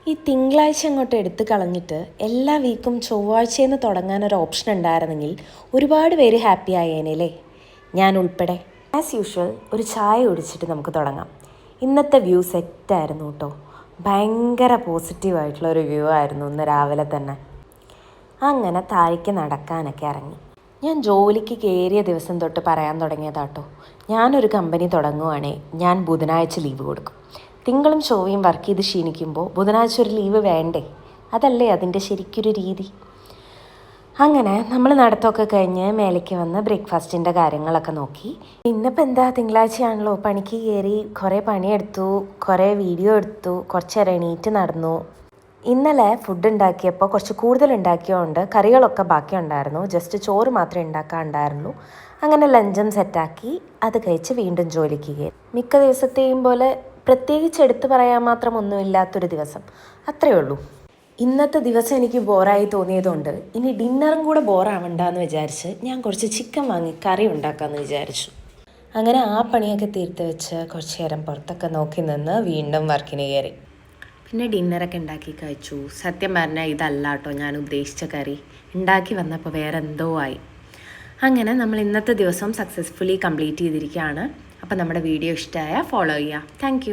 ഈ തിങ്കളാഴ്ച അങ്ങോട്ട് എടുത്തു കളഞ്ഞിട്ട് എല്ലാ വീക്കും ചൊവ്വാഴ്ചയിൽ നിന്ന് തുടങ്ങാൻ ഒരു ഓപ്ഷൻ ഉണ്ടായിരുന്നെങ്കിൽ ഒരുപാട് പേര് ഹാപ്പി ആയേനല്ലേ, ഞാൻ ഉൾപ്പെടെ. ആസ് യൂഷ്വൽ ഒരു ചായ കുടിച്ചിട്ട് നമുക്ക് തുടങ്ങാം. ഇന്നത്തെ വ്യൂ സെറ്റായിരുന്നു കേട്ടോ. ഭയങ്കര പോസിറ്റീവായിട്ടുള്ളൊരു വ്യൂ ആയിരുന്നു ഇന്ന് രാവിലെ തന്നെ. അങ്ങനെ താഴേക്ക് നടക്കാനൊക്കെ ഇറങ്ങി. ഞാൻ ജോലിക്ക് കയറിയ ദിവസം തൊട്ട് പറയാൻ തുടങ്ങിയതാട്ടോ, ഞാനൊരു കമ്പനി തുടങ്ങുവാണേ ഞാൻ ബുധനാഴ്ച ലീവ് കൊടുക്കും. തിങ്കളും ചൊവ്വയും വർക്ക് ചെയ്ത് ക്ഷീണിക്കുമ്പോൾ ബുധനാഴ്ച ഒരു ലീവ് വേണ്ടേ? അതല്ലേ അതിൻ്റെ ശരിക്കൊരു രീതി. അങ്ങനെ നമ്മൾ നടത്തമൊക്കെ കഴിഞ്ഞ് മേലേക്ക് വന്ന് ബ്രേക്ക്ഫാസ്റ്റിൻ്റെ കാര്യങ്ങളൊക്കെ നോക്കി. ഇന്നിപ്പോൾ എന്താ, തിങ്കളാഴ്ചയാണല്ലോ, പണിക്ക് കയറി കുറേ പണിയെടുത്തു, കുറേ വീഡിയോ എടുത്തു, കുറച്ച് നേരം എണീറ്റ് നടന്നു. ഇന്നലെ ഫുഡ് ഉണ്ടാക്കിയപ്പോൾ കുറച്ച് കൂടുതൽ ഉണ്ടാക്കിയതുകൊണ്ട് കറികളൊക്കെ ബാക്കിയുണ്ടായിരുന്നു, ജസ്റ്റ് ചോറ് മാത്രമേ ഉണ്ടാക്കാനുണ്ടായിരുന്നുള്ളൂ. അങ്ങനെ ലഞ്ചും സെറ്റാക്കി അത് കഴിച്ച് വീണ്ടും ജോലിക്ക് കയറി. മിക്ക ദിവസത്തെയും പോലെ പ്രത്യേകിച്ച് എടുത്തു പറയാൻ മാത്രം ഒന്നുമില്ലാത്തൊരു ദിവസം, അത്രയേ ഉള്ളൂ. ഇന്നത്തെ ദിവസം എനിക്ക് ബോറായി തോന്നിയതുകൊണ്ട് ഇനി ഡിന്നറും കൂടെ ബോറാവണ്ടെന്ന് വിചാരിച്ച് ഞാൻ കുറച്ച് ചിക്കൻ വാങ്ങി കറി ഉണ്ടാക്കാമെന്ന് വിചാരിച്ചു. അങ്ങനെ ആ പണിയൊക്കെ തീർത്ത് വെച്ച് കുറച്ച് നേരം പുറത്തൊക്കെ നോക്കി നിന്ന് വീണ്ടും വർക്കിന് കയറി. പിന്നെ ഡിന്നറൊക്കെ ഉണ്ടാക്കി കഴിച്ചു. സത്യം പറഞ്ഞാൽ ഇതല്ല കേട്ടോ ഞാൻ ഉദ്ദേശിച്ച കറി, ഉണ്ടാക്കി വന്നപ്പോൾ വേറെ എന്തോ ആയി. അങ്ങനെ നമ്മൾ ഇന്നത്തെ ദിവസം സക്സസ്ഫുള്ളി കംപ്ലീറ്റ് ചെയ്തിരിക്കുകയാണ്. അപ്പോൾ നമ്മുടെ വീഡിയോ ഇഷ്ടമായ ഫോളോ ചെയ്യുക. താങ്ക്